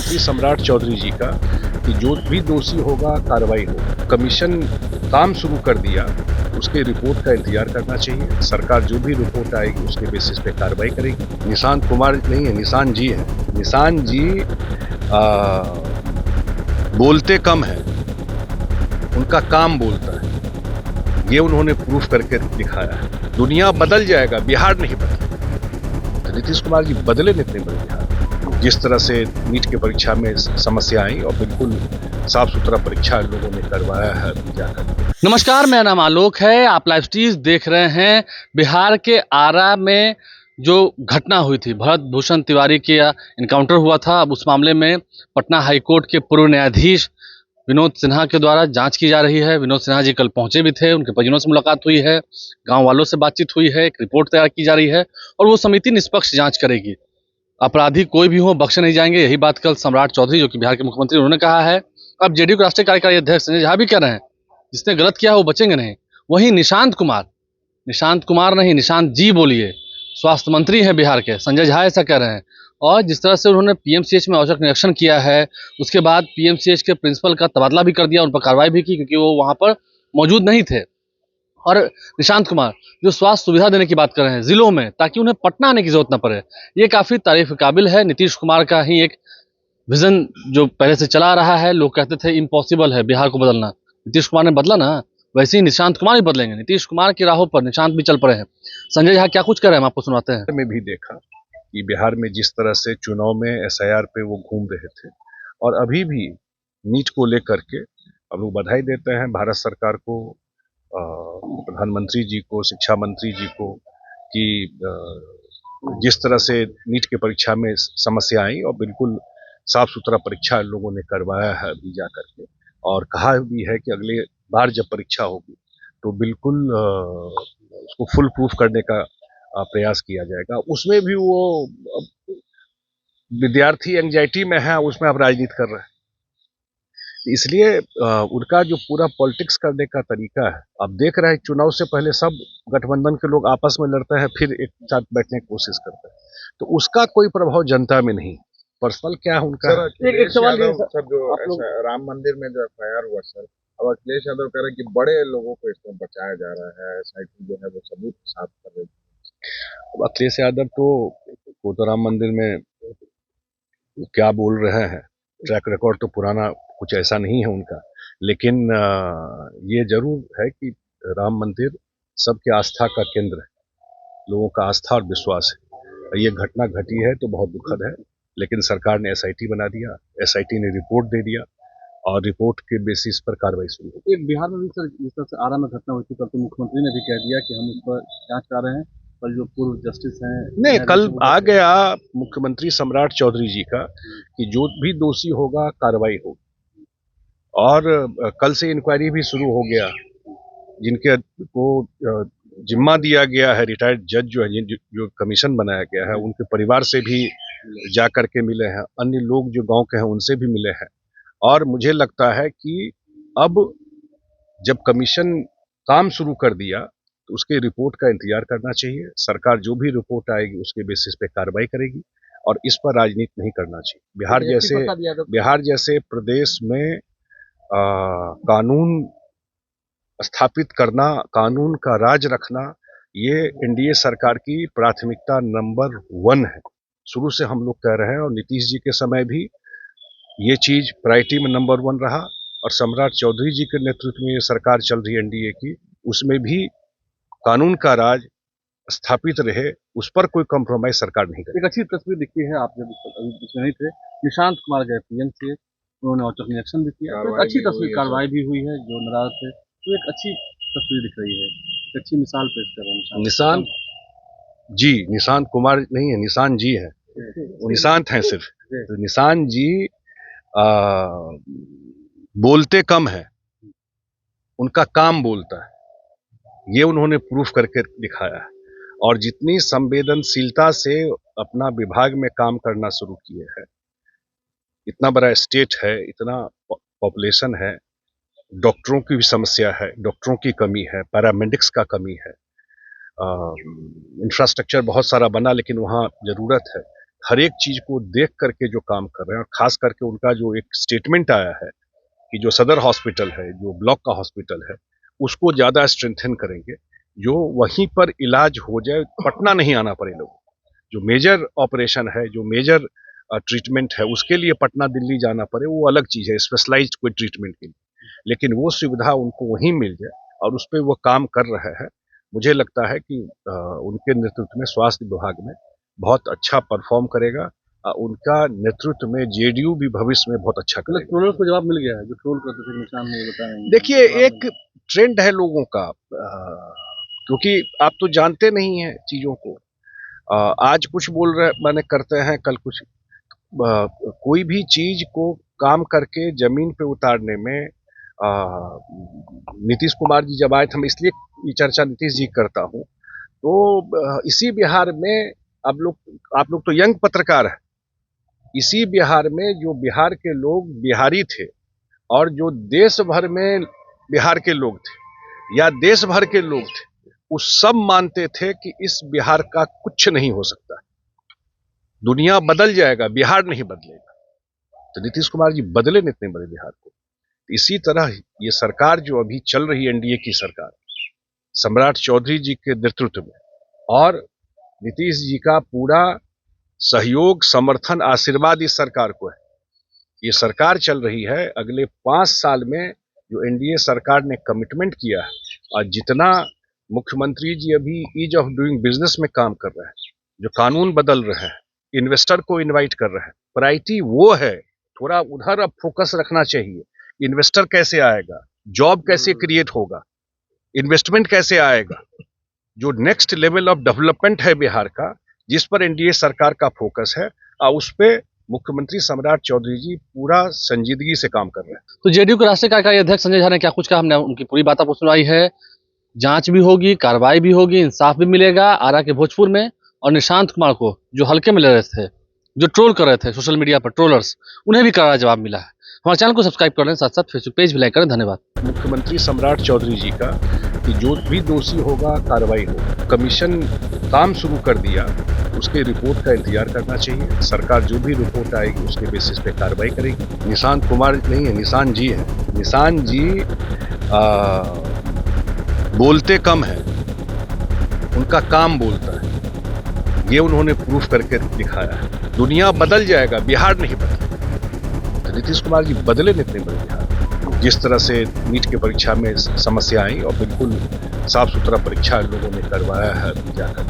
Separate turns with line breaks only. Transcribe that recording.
मुख्यमंत्री सम्राट चौधरी जी का कि जो भी दोषी होगा कार्रवाई हो। कमीशन काम शुरू कर दिया, उसके रिपोर्ट का इंतजार करना चाहिए। सरकार जो भी रिपोर्ट आएगी उसके बेसिस पे कार्रवाई करेगी। निशांत कुमार नहीं है, निशांत जी है। निशांत जी बोलते कम है, उनका काम बोलता है। ये उन्होंने प्रूफ करके दिखाया है। दुनिया बदल जाएगा, बिहार नहीं बदलेगा। तो नीतीश कुमार जी बदले नहीं बदले बिहार। जिस तरह से नीट की परीक्षा में समस्या आई और बिल्कुल साफ सुथरा परीक्षा लोगों ने करवाया है जाकर।
नमस्कार, मेरा नाम आलोक है। आप लाइव स्ट्रीम देख रहे हैं। बिहार के आरा में जो घटना हुई थी, भरत भूषण तिवारी के इनकाउंटर हुआ था। अब उस मामले में पटना हाईकोर्ट के पूर्व न्यायाधीश विनोद सिन्हा के द्वारा जांच की जा रही है। विनोद सिन्हा जी कल पहुंचे भी थे, उनके परिजनों से मुलाकात हुई है, गांव वालों से बातचीत हुई है, एक रिपोर्ट तैयार की जा रही है और वो समिति निष्पक्ष जांच करेगी। अपराधी कोई भी हो बख्शे नहीं जाएंगे, यही बात कल सम्राट चौधरी जो कि बिहार के मुख्यमंत्री उन्होंने कहा है। अब जेडीयू के राष्ट्रीय कार्यकारी अध्यक्ष संजय झा भी कह रहे हैं जिसने गलत किया वो बचेंगे नहीं। वहीं निशांत कुमार नहीं, निशांत जी बोलिए, स्वास्थ्य मंत्री हैं बिहार के, संजय झा ऐसा कह रहे हैं। और जिस तरह से उन्होंने पीएमसीएच में औचक निरीक्षण किया है, उसके बाद पीएमसीएच के प्रिंसिपल का तबादला भी कर दिया, उन पर कार्रवाई भी की क्योंकि वो वहां पर मौजूद नहीं थे। और निशांत कुमार जो स्वास्थ्य सुविधा देने की बात कर रहे हैं जिलों में, ताकि उन्हें पटना आने की जरूरत न पड़े, ये काफी तारीफ के काबिल है। नीतीश कुमार का ही एक विजन जो पहले से चला रहा है। लोग कहते थे इम्पॉसिबल है बिहार को बदलना, नीतीश कुमार ने बदला ना, वैसे ही निशांत कुमार भी बदलेंगे। नीतीश कुमार की राहों पर निशांत भी चल पड़े हैं। संजय झा क्या कुछ कर रहे हैं, हम आपको सुनाते हैं।
में भी देखा कि बिहार में जिस तरह से चुनाव में एसआईआर पे वो घूम रहे थे और अभी भी नीट को लेकर के अब लोग बधाई देते हैं भारत सरकार को, प्रधानमंत्री जी को, शिक्षा मंत्री जी को कि जिस तरह से नीट की परीक्षा में समस्या आई और बिल्कुल साफ सुथरा परीक्षा लोगों ने करवाया है अभी जा करके। और कहा भी है कि अगले बार जब परीक्षा होगी तो बिल्कुल उसको फुल प्रूफ करने का प्रयास किया जाएगा। उसमें भी वो विद्यार्थी एंजाइटी में है, उसमें आप राजनीति कर रहे हैं। इसलिए उनका जो पूरा पॉलिटिक्स करने का तरीका है, आप देख रहे हैं चुनाव से पहले सब गठबंधन के लोग आपस में लड़ते हैं, फिर एक साथ बैठने की कोशिश करते हैं, तो उसका कोई प्रभाव जनता में नहीं। पर्सनल क्या है उनका।
एक सवाल सर, जो राम मंदिर में जो एफआईआर हुआ सर, अब अखिलेश यादव कह रहे हैं कि बड़े लोगों को इसमें बचाया जा रहा है, एसआईटी जो है वो सबूत के साथ कर रहे हैं।
अब अखिलेश यादव तो राम मंदिर में क्या बोल रहे हैं, ट्रैक रिकॉर्ड तो पुराना कुछ ऐसा नहीं है उनका, लेकिन ये जरूर है कि राम मंदिर सबके आस्था का केंद्र है, लोगों का आस्था और विश्वास है। ये घटना घटी है तो बहुत दुखद है, लेकिन सरकार ने एसआईटी बना दिया, एसआईटी ने रिपोर्ट दे दिया और रिपोर्ट के बेसिस पर कार्रवाई शुरू हुई।
एक बिहार में भी सर जिस तरह से आरा में घटना हुई थी, कल तो मुख्यमंत्री ने भी कह दिया कि हम उस पर जांच कर रहे हैं। कल जो पूर्व जस्टिस हैं,
नहीं, कल आ गया मुख्यमंत्री सम्राट चौधरी जी का कि जो भी दोषी होगा कार्रवाई होगी। और कल से इंक्वायरी भी शुरू हो गया, जिनके को जिम्मा दिया गया है, रिटायर्ड जज जो है, जो कमीशन बनाया गया है, उनके परिवार से भी जा करके मिले हैं, अन्य लोग जो गांव के हैं उनसे भी मिले हैं। और मुझे लगता है कि अब जब कमीशन काम शुरू कर दिया तो उसके रिपोर्ट का इंतजार करना चाहिए। सरकार जो भी रिपोर्ट आएगी उसके बेसिस पे कार्रवाई करेगी और इस पर राजनीति नहीं करना चाहिए। बिहार जैसे प्रदेश में कानून स्थापित करना, कानून का राज रखना, ये एनडीए सरकार की प्राथमिकता नंबर 1 है। शुरू से हम लोग कह रहे हैं और नीतीश जी के समय भी ये चीज प्रायोरिटी में नंबर 1 रहा और सम्राट चौधरी जी के नेतृत्व में ये सरकार चल रही है एनडीए की, उसमें भी कानून का राज स्थापित रहे, उस पर कोई कॉम्प्रोमाइज सरकार नहीं करेगी।
एक अच्छी तस्वीर दिखती है, आप जब इसमें नहीं थे, निशांत कुमार गए पीएम से, उन्होंने औचक निरीक्षण भी किया, तो एक अच्छी तस्वीर, कार्रवाई भी हुई है, जो नाराज थे, तो एक अच्छी तस्वीर दिख रही है, एक अच्छी मिसाल पेश कर रहे हैं
निशांत जी। निशांत कुमार नहीं है, निशांत जी है, निशांत हैं सिर्फ। तो निशांत जी बोलते कम है, उनका काम बोलता है, ये उन्होंने प्रूफ करके दिखाया है। और जितनी संवेदनशीलता से अपना विभाग में काम करना शुरू किए हैं, इतना बड़ा स्टेट है, इतना पॉपुलेशन है, डॉक्टरों की भी समस्या है, डॉक्टरों की कमी है, पैरामेडिक्स का कमी है, इंफ्रास्ट्रक्चर बहुत सारा बना लेकिन वहाँ जरूरत है। हर एक चीज को देख करके जो काम कर रहे हैं, और खास करके उनका जो एक स्टेटमेंट आया है कि जो सदर हॉस्पिटल है, जो ब्लॉक का हॉस्पिटल है, उसको ज्यादा स्ट्रेंथन करेंगे, जो वहीं पर इलाज हो जाए, पटना नहीं आना पड़े लोगों को। जो मेजर ऑपरेशन है, जो मेजर ट्रीटमेंट है, उसके लिए पटना दिल्ली जाना पड़े, वो अलग चीज है, स्पेशलाइज्ड कोई ट्रीटमेंट के लिए, लेकिन वो सुविधा उनको वहीं मिल जाए और उस पर वो काम कर रहे हैं। मुझे लगता है कि उनके नेतृत्व में स्वास्थ्य विभाग में बहुत अच्छा परफॉर्म करेगा। उनका नेतृत्व में जेडीयू भी भविष्य में बहुत अच्छा करेगा।
ट्रोलर्स को जवाब मिल गया है, जो ट्रोल करते थे निशान नहीं बताया।
देखिए, एक ट्रेंड है लोगों का, क्योंकि आप तो जानते नहीं हैं चीजों को। आज कुछ बोल रहे माने करते हैं, कल कुछ। कोई भी चीज को काम करके जमीन पे उतारने में नीतीश कुमार जी जब आए थे, मैं इसलिए ये चर्चा नीतीश जी करता हूँ, तो इसी बिहार में आप लोग तो यंग पत्रकार हैं, इसी बिहार में जो बिहार के लोग बिहारी थे और जो देश भर में बिहार के लोग थे या देश भर के लोग थे, वो सब मानते थे कि इस बिहार का कुछ नहीं हो सकता, दुनिया बदल जाएगा, बिहार नहीं बदलेगा। तो नीतीश कुमार जी बदले न इतने बड़े बिहार को। इसी तरह ये सरकार जो अभी चल रही है, एनडीए की सरकार, सम्राट चौधरी जी के नेतृत्व में, और नीतीश जी का पूरा सहयोग, समर्थन, आशीर्वाद इस सरकार को है। ये सरकार चल रही है, अगले 5 साल में जो एनडीए सरकार ने कमिटमेंट किया है, और जितना मुख्यमंत्री जी अभी ईज ऑफ डूइंग बिजनेस में काम कर रहे हैं, जो कानून बदल रहे हैं, इन्वेस्टर को इनवाइट कर रहे हैं, प्रायोरिटी वो है। थोड़ा उधर अब फोकस रखना चाहिए। इन्वेस्टर कैसे आएगा, जॉब कैसे क्रिएट होगा, इन्वेस्टमेंट कैसे आएगा, जो नेक्स्ट लेवल ऑफ डेवलपमेंट है बिहार का, जिस पर एनडीए सरकार का फोकस है, और उस पे मुख्यमंत्री सम्राट चौधरी जी पूरा संजीदगी से काम कर रहे हैं।
तो जेडीयू के राष्ट्रीय कार्यकारी अध्यक्ष संजय झा ने क्या कुछ कहा, हमने उनकी पूरी बात आपको सुनाई है। जांच भी होगी, कार्रवाई भी होगी, इंसाफ भी मिलेगा आरा के भोजपुर में। और निशांत कुमार को जो हल्के में ले रहे थे, जो ट्रोल कर रहे थे सोशल मीडिया पर, ट्रोलर्स, उन्हें भी करारा जवाब मिला है। हमारे चैनल को सब्सक्राइब कर लें, साथ साथ फेसबुक पेज भी लाइक करें। धन्यवाद।
मुख्यमंत्री सम्राट चौधरी जी का कि जो भी दोषी होगा कार्रवाई हो। कमीशन काम शुरू कर दिया, उसके रिपोर्ट का इंतजार करना चाहिए। सरकार जो भी रिपोर्ट आएगी उसके बेसिस पे कार्रवाई करेगी। निशांत कुमार नहीं है, निशांत जी है। निशांत जी बोलते कम है, उनका काम बोलता है, ये उन्होंने प्रूफ करके दिखाया है। दुनिया बदल जाएगा, बिहार नहीं बदलेगा। तो नीतीश कुमार जी बदले इतने बड़े बिहार। जिस तरह से नीट की परीक्षा में समस्या आई, और बिल्कुल साफ सुथरा परीक्षा लोगों ने करवाया है जाकर,